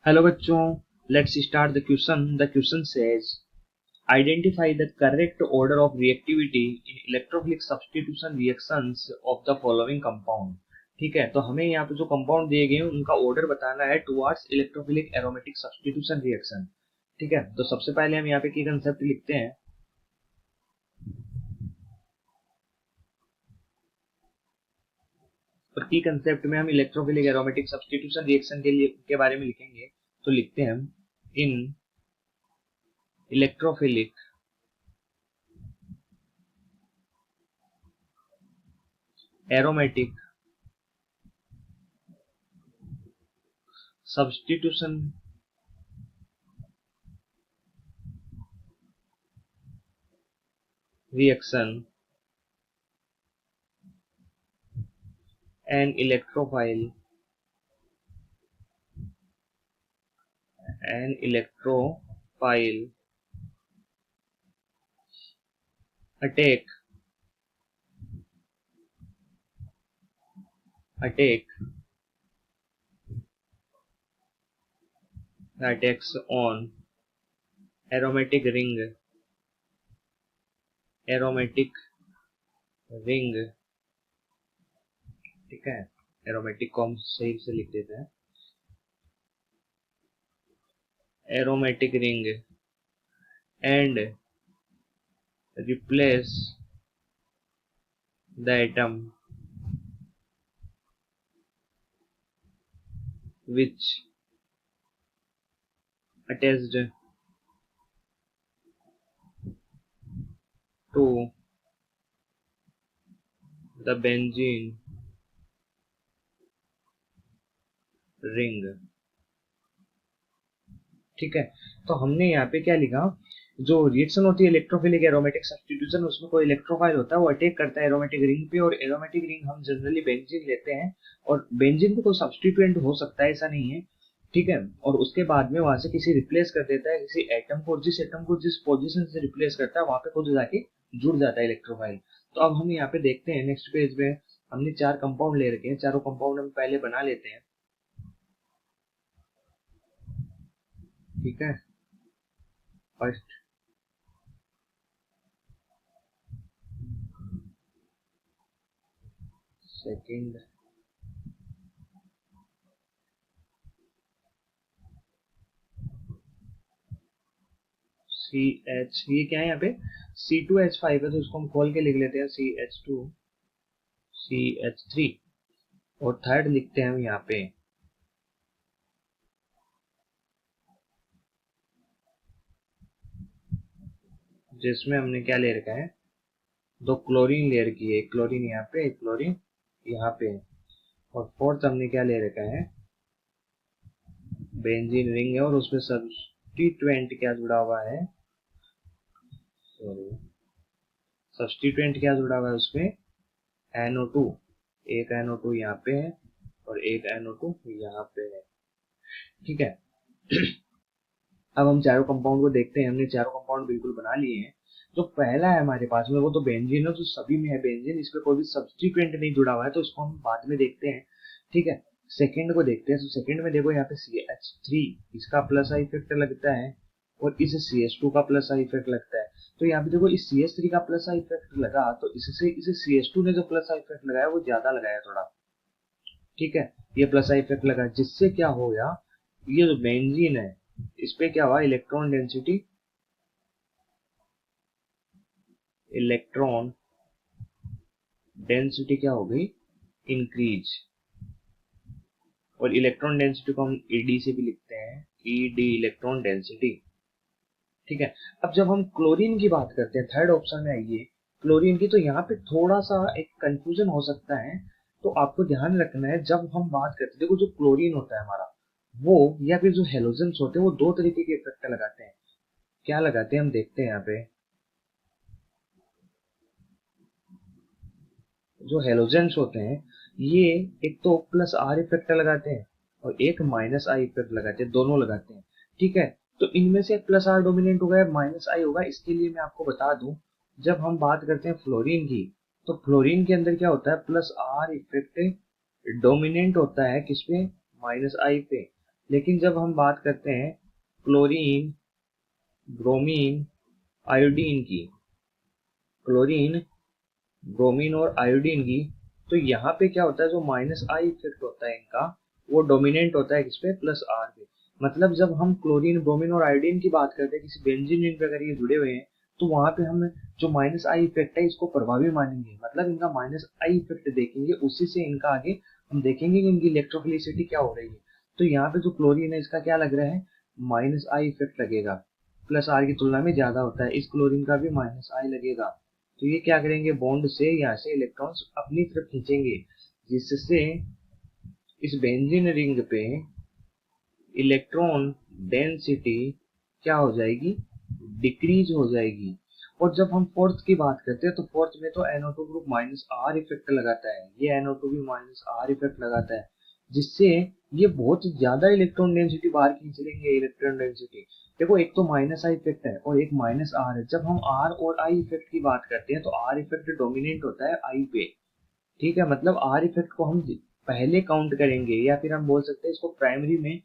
Hello बच्चों, let's start the question. The question says identify the correct order of reactivity in electrophilic substitution reactions of the following compound. ठीक है, तो हमें यहाँ पे जो कंपाउंड दिए गए हैं उनका ऑर्डर बताना है towards electrophilic aromatic substitution reaction. ठीक है, तो सबसे पहले हम यहाँ पे की कंसेप्ट लिखते हैं. और की कंसेप्ट में हम इलेक्ट्रोफिलिक एरोमेटिक सब्स्टिट्यूशन रिएक्शन के बारे में लिखेंगे. तो लिखते हैं हम इन electrophilic aromatic substitution reaction an electrophile attack attacks on aromatic ring. ठीक है, एरोमेटिक को हम सही से लिख देते हैं. Aromatic ring and replace the atom which attached to the benzene ring. ठीक है, तो हमने यहाँ पे क्या लिखा, जो रिएक्शन होती है इलेक्ट्रोफिलिक एरोमेटिक सब्स्टिट्यूशन, उसमें कोई इलेक्ट्रोफाइल होता है, वो अटैक करता है एरोमेटिक रिंग पे. और एरोमेटिक रिंग हम जनरली बेंजीन लेते हैं, और बेंजीन भी कोई सब्स्टिट्यूएंट हो सकता है, ऐसा नहीं है. ठीक है, और उसके बाद में वहां से किसी रिप्लेस कर देता है, किसी एटम को, जिस एटम को जिस पोजीशन से रिप्लेस करता है वहां पे खुद जाके जुड़ जाता है इलेक्ट्रोफाइल. तो अब हम यहाँ पे देखते हैं नेक्स्ट पेज में हमने 4 कंपाउंड ले रखे हैं. चारों कंपाउंड हम पहले बना लेते हैं. ठीक है, फर्स्ट सेकंड CH, ये क्या है यहाँ पे C2H5 है, तो इसको हम खोल के लिख लेते हैं CH2 CH3. और थर्ड लिखते हैं हम यहाँ पे जिसमें हमने क्या ले रखा है, 2 क्लोरीन ले रखी है, एक क्लोरीन यहाँ पे, एक क्लोरीन यहाँ पे. और फोर्थ हमने क्या ले रखा है, बेंजीन रिंग है, और उसमें सब्स्टिट्यूएंट क्या जुड़ा हुआ है, सॉरी, सब्स्टिट्यूएंट क्या जुड़ा हुआ है उसमें, NO2. एक NO2 यहाँ पे है और एक NO2 यहाँ पे है. ठीक है. अब हम चारों कंपाउंड को देखते हैं. हमने चारों कंपाउंड बिल्कुल बना लिए हैं. जो पहला है हमारे पास में वो तो बेंजीन है, जो सभी में है बेंजीन, इस पे कोई भी सब्स्टिट्यूएंट नहीं जुड़ा हुआ है, तो इसको हम बाद में देखते हैं. ठीक है, सेकंड को देखते हैं. तो सेकंड में देखो यहाँ पे CH3, इसका प्लस आई इफेक्ट लगता है, और इस CH2 का प्लस आई इफेक्ट लगता है. तो यहाँ पे देखो इस CH3 का प्लस आई इफेक्ट लगा, तो इससे इसे CH2 ने जो प्लस आई इफेक्ट लगाया वो ज्यादा लगाया थोड़ा. ठीक है, ये प्लस आई इफेक्ट लगा, जिससे क्या हो गया, ये जो बेंजीन है इस पे क्या हुआ, इलेक्ट्रॉन डेंसिटी क्या हो गई, इंक्रीज. और इलेक्ट्रॉन डेंसिटी को हम ED से भी लिखते हैं, ED इलेक्ट्रॉन डेंसिटी. ठीक है, अब जब हम क्लोरीन की बात करते हैं, थर्ड ऑप्शन में आइए क्लोरीन की, तो यहाँ पे थोड़ा सा एक कंफ्यूजन हो सकता है. तो आपको ध्यान रखना है, जब हम बात करते हैं, देखो जो क्लोरीन होता है हमारा, वो या फिर जो हेलोजेंस होते हैं, वो 2 तरीके के इफेक्ट लगाते हैं. क्या लगाते हैं हम देखते हैं यहाँ पे. जो हेलोजेंस होते हैं ये एक तो प्लस आर इफेक्ट लगाते हैं और एक माइनस आई इफेक्ट लगाते हैं, दोनों लगाते हैं. ठीक है, तो इनमें से एक प्लस आर डोमिनेंट होगा या माइनस आई होगा, इसके लिए मैं आपको बता दूं, जब हम बात करते हैं फ्लोरीन की, तो फ्लोरीन के अंदर क्या होता है, प्लस आर इफेक्ट डोमिनेंट होता है किस पे, माइनस आई पे. लेकिन जब हम बात करते हैं क्लोरीन, ब्रोमीन, आयोडीन की, क्लोरीन, ब्रोमीन और आयोडीन की, तो यहाँ पे क्या होता है, जो माइनस आई इफेक्ट होता है इनका, वो डोमिनेंट होता है किस पे, प्लस आर पे। मतलब जब हम क्लोरीन, ब्रोमीन और आयोडीन की बात करते हैं किसी बेंजीन रिंग पे अगर ये जुड़े हुए हैं, तो वहां पे हम जो माइनस आई इफेक्ट है इसको प्रभावी मानेंगे, मतलब इनका माइनस आई इफेक्ट देखेंगे, उसी से इनका आगे हम देखेंगे कि इनकी इलेक्ट्रोफिलिसिटी क्या हो रही है। तो यहाँ पे जो क्लोरीन है इसका क्या लग रहा है, माइनस आई इफेक्ट लगेगा, प्लस आर की तुलना में ज्यादा होता है, इस क्लोरीन का भी माइनस आई लगेगा। तो ये क्या करेंगे, बॉन्ड से यहाँ से इलेक्ट्रॉन्स अपनी तरफ खींचेंगे, जिससे इस बेंजीन रिंग पे इलेक्ट्रॉन डेंसिटी क्या हो जाएगी, डिक्रीज हो जाएगी। और जब हम फोर्थ की बात करते हैं तो फोर्थ में तो NO2 group minus are effect लगाता है, ये NO2 भी माइनस आर इफेक्ट लगाता है, जिससे ये बहुत ज्यादा इलेक्ट्रॉन डेंसिटी बाहर खींच लेंगे। इलेक्ट्रॉन डेंसिटी देखो, एक तो माइनस आई इफेक्ट है और एक माइनस आर है। जब हम आर और आई इफेक्ट की बात करते हैं तो आर इफेक्ट डोमिनेंट होता है आई पे, ठीक है। मतलब आर इफेक्ट को हम पहले काउंट करेंगे, या फिर हम बोल सकते हैं इसको प्राइमरी में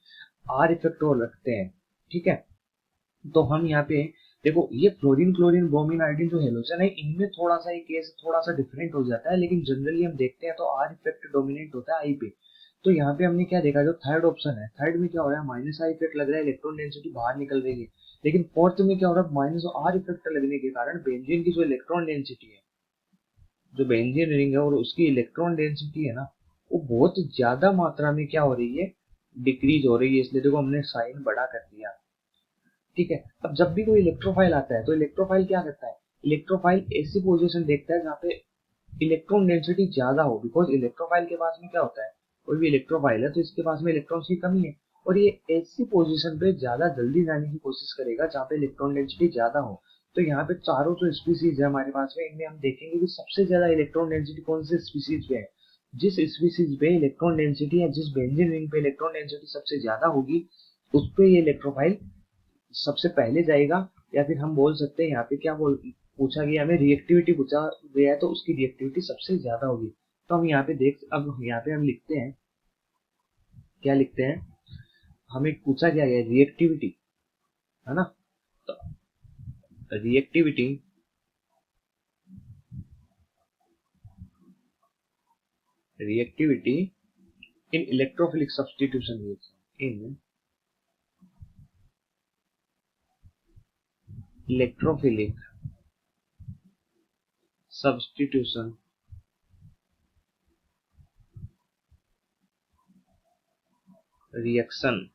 आर इफेक्ट और रखते हैं, ठीक है। तो हम यहाँ पे देखो, ये फ्लोरीन, क्लोरीन, ब्रोमीन, आयोडीन जो हेलोजन है, इनमें थोड़ा सा ये केस थोड़ा सा डिफरेंट हो जाता है, लेकिन जनरली हम देखते हैं तो आर इफेक्ट डोमिनेट होता है आई पे। तो यहाँ पे हमने क्या देखा, जो थर्ड ऑप्शन है, थर्ड में क्या हो रहा है, माइनस आई इफेक्ट लग रहा है, इलेक्ट्रॉन डेंसिटी बाहर निकल रही है। लेकिन फोर्थ में क्या हो रहा है, माइनस आर इफेक्ट लगने के कारण बेंजीन की जो इलेक्ट्रॉन डेंसिटी है, जो बेंजीन रिंग है और उसकी इलेक्ट्रॉन डेंसिटी है ना, वो बहुत ज्यादा मात्रा में क्या हो रही है, डिक्रीज हो रही है। इसलिए देखो हमने साइन बड़ा कर दिया, ठीक है। अब जब भी कोई इलेक्ट्रोफाइल आता है तो इलेक्ट्रोफाइल क्या करता है, इलेक्ट्रोफाइल ऐसी पोजीशन देखता है जहाँ पे इलेक्ट्रॉन डेंसिटी ज्यादा हो, बिकॉज इलेक्ट्रोफाइल के पास में क्या होता है, कोई भी इलेक्ट्रोफाइल है तो इसके पास में इलेक्ट्रॉन्स की कमी है, और ये ऐसी पोजीशन पे ज्यादा जल्दी जाने की कोशिश करेगा जहाँ पे इलेक्ट्रॉन डेंसिटी ज्यादा हो। तो यहाँ पे चारों जो स्पीसीज है हमारे पास में, इनमें हम देखेंगे कि सबसे ज्यादा इलेक्ट्रॉन डेंसिटी कौन से स्पीसीज पे है। जिस स्पीसीज पे इलेक्ट्रॉन डेंसिटी या जिस बेंजीन रिंग पे इलेक्ट्रॉन डेंसिटी सबसे ज्यादा होगी, उस पे ये इलेक्ट्रोफाइल सबसे पहले जाएगा। या फिर हम बोल सकते हैं यहाँ पे क्या बोल पूछा गया, हमें रिएक्टिविटी पूछा गया है, तो उसकी रिएक्टिविटी सबसे ज्यादा होगी। तो हम यहाँ पे अब यहाँ पे हम लिखते हैं, क्या लिखते हैं, हमें पूछा क्या गया, रिएक्टिविटी, है ना। तो रिएक्टिविटी, रिएक्टिविटी इन इलेक्ट्रोफिलिक सब्स्टिट्यूशन रिएक्शन, इन इलेक्ट्रोफिलिक सब्स्टिट्यूशन रिएक्शन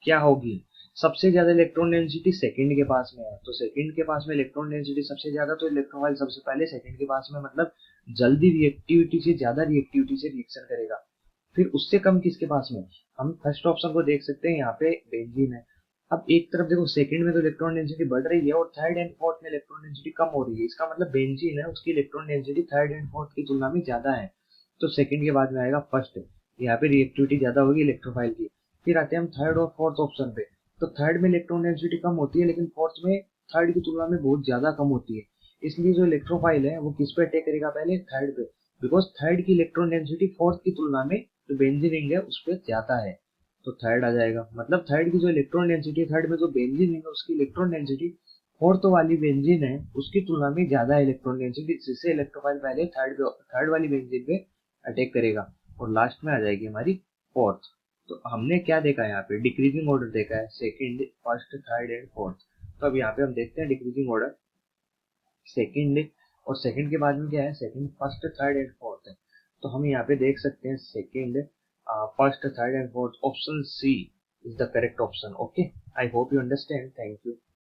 क्या होगी, सबसे ज्यादा इलेक्ट्रॉन डेंसिटी सेकंड के पास में है, तो सेकंड के पास में इलेक्ट्रॉन डेंसिटी सबसे ज्यादा, तो इलेक्ट्रोफाइल सबसे पहले सेकंड के पास में, मतलब जल्दी रिएक्टिविटी से ज्यादा रिएक्टिविटी से रिएक्शन करेगा। फिर उससे कम किसके पास में, हम फर्स्ट ऑप्शन को देख सकते हैं, यहाँ पे बेंजीन है। अब एक तरफ देखो, सेकंड में तो इलेक्ट्रॉन डेंसिटी बढ़ रही है और थर्ड एंड फोर्थ में इलेक्ट्रॉन डेंसिटी कम हो रही है, इसका मतलब बेंजीन है उसकी electron density third and fourth की तुलना में ज्यादा है। तो सेकंड के बाद में आएगा फर्स्ट, यहाँ पे रिएक्टिविटी ज्यादा होगी इलेक्ट्रोफाइल की। फिर आते हैं हम थर्ड और फोर्थ ऑप्शन पे, तो थर्ड में इलेक्ट्रॉन डेंसिटी कम होती है, लेकिन फोर्थ में थर्ड की तुलना में बहुत ज्यादा कम होती है। इसलिए जो इलेक्ट्रोफाइल है वो किस पे अटैक करेगा, पहले थर्ड पे, बिकॉज थर्ड की इलेक्ट्रॉन डेंसिटी फोर्थ की तुलना में जो बेंजीन रिंग है उस पर ज्यादा है, तो थर्ड आ जाएगा। मतलब थर्ड की जो इलेक्ट्रॉन डेंसिटी है, थर्ड में जो बेंजीन रिंग है उसकी इलेक्ट्रॉन डेंसिटी फोर्थ वाली बेंजीन है उसकी तुलना में ज्यादा है इलेक्ट्रॉन डेंसिटी, जिससे इलेक्ट्रोफाइल पहले थर्ड वाली बेंजीन पे अटैक करेगा, और लास्ट में आ जाएगी हमारी फोर्थ। तो हमने क्या देखा है, यहाँ पे डिक्रीजिंग ऑर्डर देखा है, second, first, third and fourth. तो अब यहाँ पे हम देखते हैं डिक्रीजिंग ऑर्डर, सेकंड, और सेकंड के बाद में क्या है, second, first, third and fourth है। तो हम यहाँ पे देख सकते हैं second, first, third and fourth, option C is the correct option. Okay, I hope you understand, thank you.